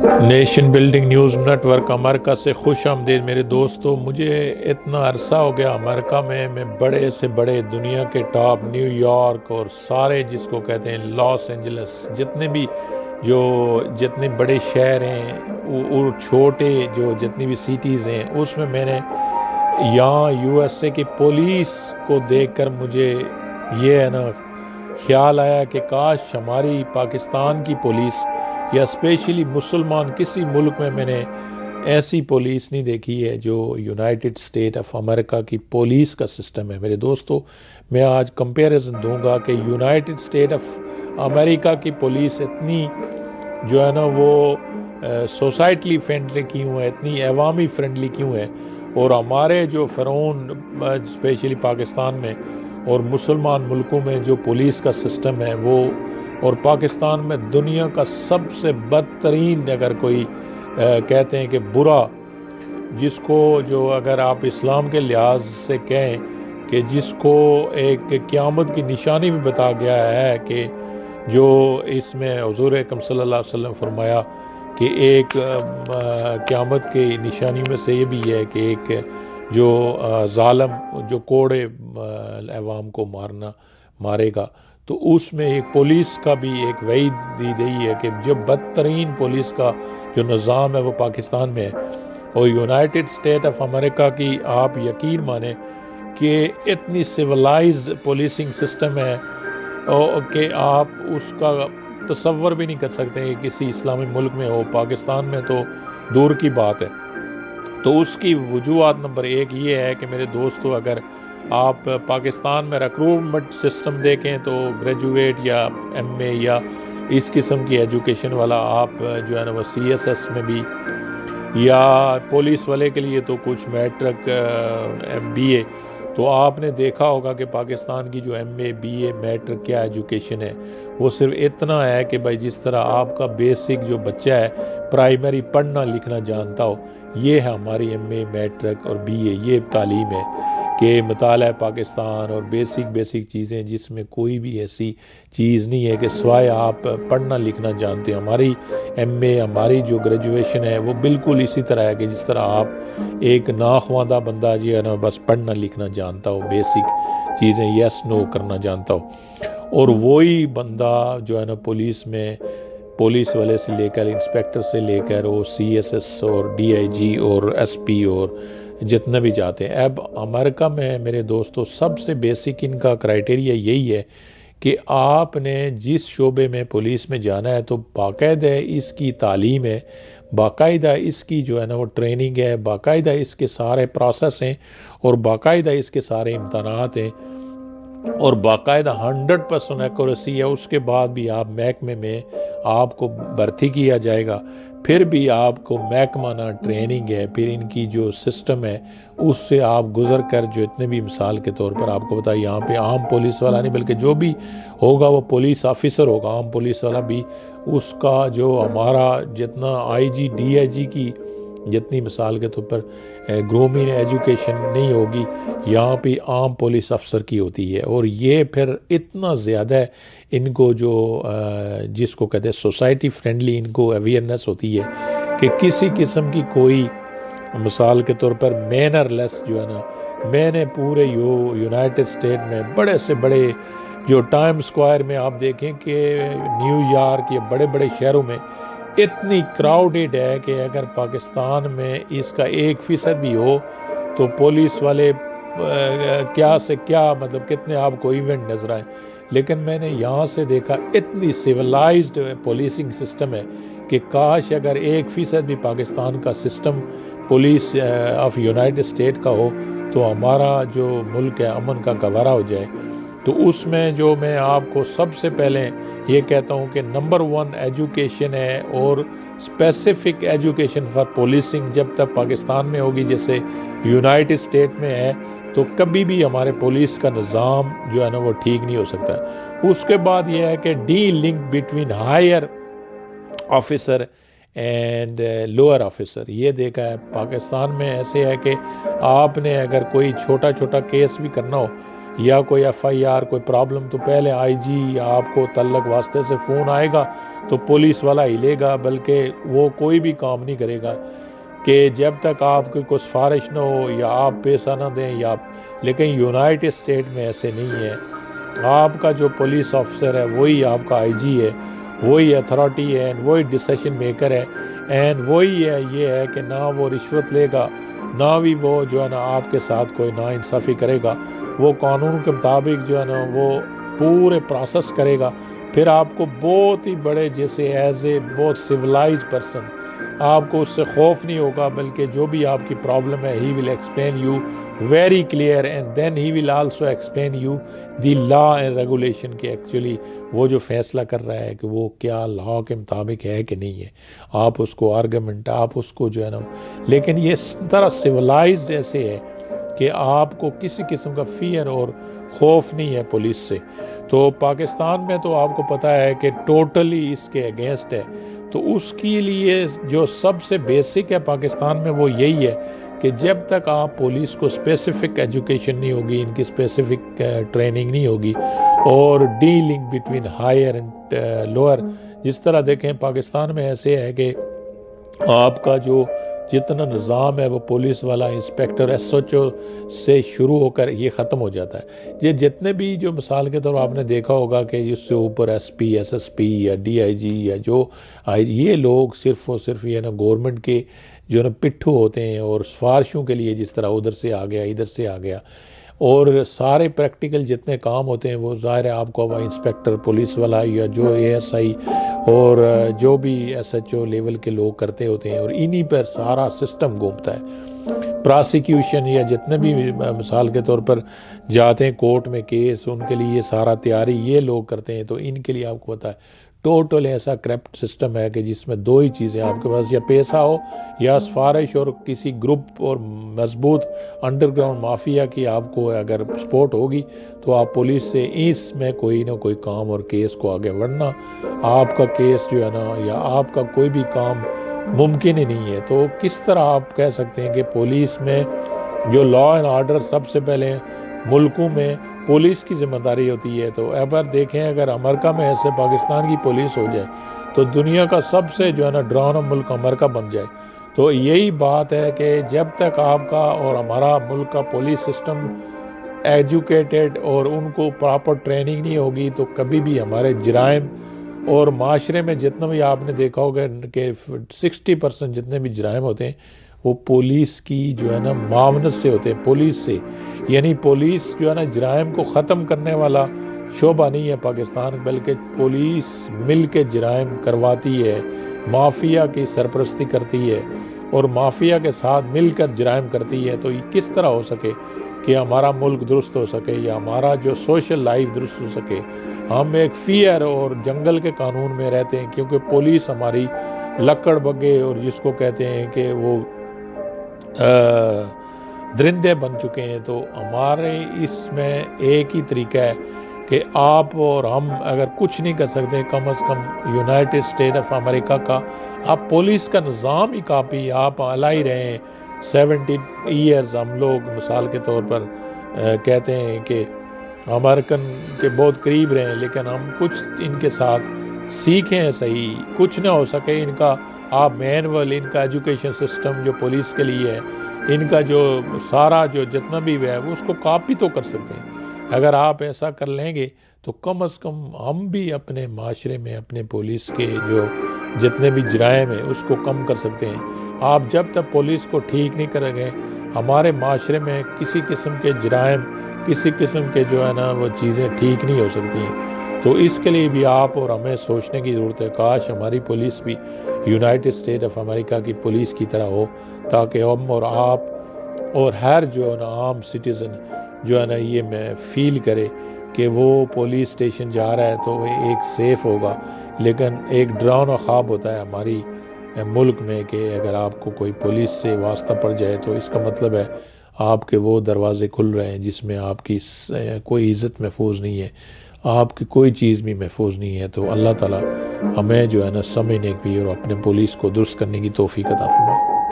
Nation building news network America से खुश आमदीद मेरे दोस्तों। मुझे इतना अरसा हो गया अमेरिका में, मैं बड़े से बड़े दुनिया के टॉप न्यूयॉर्क और सारे जिसको कहते हैं लॉस एंजल्स, जितने बड़े शहर हैं और छोटे जो जितनी भी सिटीज़ हैं, उसमें मैंने यहाँ यूएसए की पुलिस को देखकर मुझे ये है ना ख्याल आया कि काश हमारी पाकिस्तान की पुलिस या स्पेशली मुसलमान किसी मुल्क में मैंने ऐसी पुलिस नहीं देखी है जो यूनाइटेड स्टेट ऑफ अमेरिका की पुलिस का सिस्टम है। मेरे दोस्तों, मैं आज कंपैरिजन दूंगा कि यूनाइटेड स्टेट ऑफ अमेरिका की पुलिस इतनी जो है ना वो सोसाइटली फ्रेंडली क्यों है, इतनी अवामी फ्रेंडली क्यों है, और हमारे जो फ़िरौन स्पेशली पाकिस्तान में और मुसलमान मुल्कों में जो पुलिस का सिस्टम है वो, और पाकिस्तान में दुनिया का सबसे बदतरीन अगर कोई कहते हैं कि बुरा, जिसको जो अगर आप इस्लाम के लिहाज से कहें कि जिसको एक क़यामत की निशानी भी बता गया है कि जो इसमें हुज़ूर अकरम सल्लल्लाहु अलैहि वसल्लम फरमाया कि एक क़यामत की निशानी में से ये भी है कि एक जो ज़ालिम जो कोड़े अवाम को मारेगा, तो उसमें एक पुलिस का भी एक वईद दी गई है कि जो बदतरीन पुलिस का जो निज़ाम है वो पाकिस्तान में है। और यूनाइटेड स्टेट ऑफ अमेरिका की आप यकीन माने कि इतनी सिविलाइज्ड पुलिसिंग सिस्टम है कि आप उसका तसव्वुर भी नहीं कर सकते कि किसी इस्लामी मुल्क में हो। पाकिस्तान में तो दूर की बात है। तो उसकी वजूहात नंबर एक ये है कि मेरे दोस्तों, अगर आप पाकिस्तान में रिक्रूटमेंट सिस्टम देखें तो ग्रेजुएट या एमए या इस किस्म की एजुकेशन वाला आप जो है ना वो सीएसएस में भी, या पुलिस वाले के लिए तो कुछ मैट्रिक बीए, तो आपने देखा होगा कि पाकिस्तान की जो एमए बीए मैट्रिक क्या एजुकेशन है, वो सिर्फ इतना है कि भाई जिस तरह आपका बेसिक जो बच्चा है प्राइमरी पढ़ना लिखना जानता हो, ये है हमारी एमए मैट्रिक और बीए, ये तालीम है कि मुताला है पाकिस्तान, और बेसिक चीज़ें जिसमें कोई भी ऐसी चीज़ नहीं है कि सिवाय आप पढ़ना लिखना जानते हैं। हमारी एमए, हमारी जो ग्रेजुएशन है वो बिल्कुल इसी तरह है कि जिस तरह आप एक नाख्वादा बंदा जो है ना बस पढ़ना लिखना जानता हो, बेसिक चीज़ें यस नो करना जानता हो। और वही बंदा जो है ना पुलिस में, पुलिस वाले से लेकर इंस्पेक्टर से लेकर वो सीएसएस और डीआईजी और एसपी और जितने भी जाते हैं। अब अमेरिका में मेरे दोस्तों सबसे बेसिक इनका क्राइटेरिया यही है कि आपने जिस शोबे में पुलिस में जाना है तो बाकायदा इसकी तालीम है, बाकायदा इसकी जो है ना वो ट्रेनिंग है, बाकायदा इसके सारे प्रोसेस हैं और बाकायदा इसके सारे इम्तहानात हैं और बाकायदा 100% एक्यूरेसी है। उसके बाद भी आप महकमे में आपको भर्ती किया जाएगा, फिर भी आपको महकमाना ट्रेनिंग है, फिर इनकी जो सिस्टम है उससे आप गुजर कर जो इतने भी, मिसाल के तौर पर आपको बताया यहाँ पे आम पुलिस वाला नहीं बल्कि जो भी होगा वो पुलिस ऑफिसर होगा, आम पुलिस वाला भी, उसका जो हमारा जितना आईजी डीआईजी की जितनी मिसाल के तौर पर ग्रूमिंग एजुकेशन नहीं होगी, यहाँ पे आम पुलिस अफसर की होती है। और ये फिर इतना ज़्यादा इनको जो जिसको कहते हैं सोसाइटी फ्रेंडली इनको अवेयरनेस होती है कि किसी किस्म की कोई, मिसाल के तौर पर मैनरलेस जो है ना, मैंने पूरे यूनाइटेड स्टेट में बड़े से बड़े जो टाइम स्क्वायर में आप देखें कि न्यूयॉर्क या बड़े बड़े शहरों में इतनी क्राउडेड है कि अगर पाकिस्तान में इसका 1% भी हो तो पुलिस वाले क्या से क्या, मतलब कितने आपको इवेंट नजर आए। लेकिन मैंने यहाँ से देखा इतनी सिविलाइज्ड पुलिसिंग सिस्टम है कि काश अगर 1% भी पाकिस्तान का system police of United state का हो तो हमारा जो मुल्क है अमन का गवारा हो जाए। तो उसमें जो मैं आपको सबसे पहले ये कहता हूँ कि नंबर 1 एजुकेशन है, और स्पेसिफिक एजुकेशन फॉर पुलिसिंग जब तक पाकिस्तान में होगी जैसे यूनाइटेड स्टेट में है तो कभी भी हमारे पुलिस का निज़ाम जो है ना वो ठीक नहीं हो सकता। उसके बाद ये है कि the link between higher officer and lower officer, ये देखा है पाकिस्तान में ऐसे है कि आपने अगर कोई छोटा छोटा केस भी करना हो या कोई FIR कोई प्रॉब्लम तो पहले IG या आपको तल्लक वास्ते से फ़ोन आएगा तो पुलिस वाला ही लेगा, बल्कि वो कोई भी काम नहीं करेगा कि जब तक आपकी कोई सिफारिश ना हो या आप पैसा ना दें या लेकिन यूनाइटेड स्टेट में ऐसे नहीं है। आपका जो पुलिस ऑफिसर है वही आपका IG है, वही अथॉरिटी है एंड वही डिसीजन मेकर है एंड वही है ये है कि ना वो रिश्वत लेगा ना भी वो जो है ना आपके साथ कोई नाइंसाफ़ी करेगा। वो कानून के मुताबिक जो है ना वो पूरे प्रोसेस करेगा। फिर आपको बहुत ही बड़े जैसे एज ए बहुत सिविलाइज्ड पर्सन आपको उससे खौफ नहीं होगा, बल्कि जो भी आपकी प्रॉब्लम है he will explain you very clear and then he will also explain you the law and regulation के एक्चुअली वो जो फैसला कर रहा है कि वो क्या लॉ के मुताबिक है कि नहीं है। आप उसको आर्गूमेंट आप उसको जो है ना, लेकिन ये तरह सिविलाइज्ड ऐसे है कि आपको किसी किस्म का फियर और खौफ नहीं है पुलिस से। तो पाकिस्तान में तो आपको पता है कि टोटली इसके अगेंस्ट है। तो उसके लिए जो सबसे बेसिक है पाकिस्तान में वो यही है कि जब तक आप पुलिस को स्पेसिफिक एजुकेशन नहीं होगी, इनकी स्पेसिफिक ट्रेनिंग नहीं होगी और dealing between higher and lower, जिस तरह देखें पाकिस्तान में ऐसे है कि आपका जो जितना निज़ाम है वो पुलिस वाला इंस्पेक्टर SHO से शुरू होकर ये ख़त्म हो जाता है। ये जितने भी जो मिसाल के तौर आपने देखा होगा कि इससे ऊपर SP SSP या DIG या जो ये लोग सिर्फ़ और सिर्फ ये ना गवर्नमेंट के जो है ना पिट्ठू होते हैं और सिफारिशों के लिए, जिस तरह उधर से आ गया इधर से आ गया, और सारे प्रैक्टिकल जितने काम होते हैं वो ज़ाहिर है आपको अब इंस्पेक्टर पुलिस वाला या जो ASI और जो भी SHO लेवल के लोग करते होते हैं और इन्हीं पर सारा सिस्टम घूमता है। प्रोसिक्यूशन या जितने भी मिसाल के तौर पर जाते हैं कोर्ट में केस, उनके लिए सारा तैयारी ये लोग करते हैं। तो इनके लिए आपको पता है टोटल ऐसा करप्ट सिस्टम है कि जिसमें दो ही चीज़ें आपके पास, या पैसा हो या सिफारिश और किसी ग्रुप और मजबूत अंडरग्राउंड माफिया की आपको अगर सपोर्ट होगी तो आप पुलिस से इसमें कोई ना कोई काम और केस को आगे बढ़ना, आपका केस जो है ना या आपका कोई भी काम मुमकिन ही नहीं है। तो किस तरह आप कह सकते हैं कि पुलिस में जो लॉ एंड ऑर्डर सबसे पहले मुल्कों में पुलिस की जिम्मेदारी होती है। तो एक बार देखें अगर अमेरिका में ऐसे पाकिस्तान की पुलिस हो जाए तो दुनिया का सबसे जो है ना डरावना मुल्क अमेरिका बन जाए। तो यही बात है कि जब तक आपका और हमारा मुल्क का पुलिस सिस्टम एजुकेटेड और उनको प्रॉपर ट्रेनिंग नहीं होगी तो कभी भी हमारे जराइम और माशरे में जितना भी आपने देखा होगा कि 60% जितने भी जराइम होते हैं वो पुलिस की जो है ना मावनत से होते हैं, पुलिस से। यानी पुलिस जो है ना जराइम को ख़त्म करने वाला शोबा नहीं है पाकिस्तान, बल्कि पुलिस मिल के जराइम करवाती है, माफिया की सरपरस्ती करती है और माफिया के साथ मिलकर जराइम करती है। तो ये किस तरह हो सके कि हमारा मुल्क दुरुस्त हो सके या हमारा जो सोशल लाइफ दुरुस्त हो सके। हम एक फियर और जंगल के कानून में रहते हैं क्योंकि पुलिस हमारी लकड़ बग्गे और जिसको कहते हैं कि वो दरिंदे बन चुके हैं। तो हमारे इसमें एक ही तरीका है कि आप और हम अगर कुछ नहीं कर सकते, कम से कम यूनाइटेड स्टेट ऑफ अमेरिका का आप पुलिस का निज़ाम ही काफ़ी आप अला ही रहे हैं। 70 ईयर्स हम लोग मिसाल के तौर पर कहते हैं कि अमेरिकन के बहुत करीब रहे, लेकिन हम कुछ इनके साथ सीखें सही, कुछ ना हो सके इनका आप मैनुअल, इनका एजुकेशन सिस्टम जो पुलिस के लिए है, इनका जो सारा जो जितना भी है उसको कॉपी तो कर सकते हैं। अगर आप ऐसा कर लेंगे तो कम से कम हम भी अपने माशरे में अपने पुलिस के जो जितने भी जराइम है उसको कम कर सकते हैं। आप जब तक पुलिस को ठीक नहीं करेंगे हमारे माशरे में किसी किस्म के जराइम, किसी किस्म के जो है ना वो चीज़ें ठीक नहीं हो सकती हैं। तो इसके लिए भी आप और हमें सोचने की ज़रूरत है, काश हमारी पुलिस भी यूनाइटेड स्टेट ऑफ अमेरिका की पुलिस की तरह हो, ताकि हम और आप और हर जो है ना आम सिटीज़न जो है ना ये मैं फील करे कि वो पुलिस स्टेशन जा रहा है तो एक सेफ़ होगा। लेकिन एक डरावना ख्वाब होता है हमारी मुल्क में कि अगर आपको कोई पुलिस से वास्ता पड़ जाए तो इसका मतलब है आपके वो दरवाज़े खुल रहे हैं जिसमें आपकी कोई इज़्ज़त महफूज नहीं है, आपकी कोई चीज़ भी महफूज नहीं है। तो अल्लाह ताला हमें जो है ना समझने की और अपने पुलिस को दुरुस्त करने की तौफीक अता फरमाए।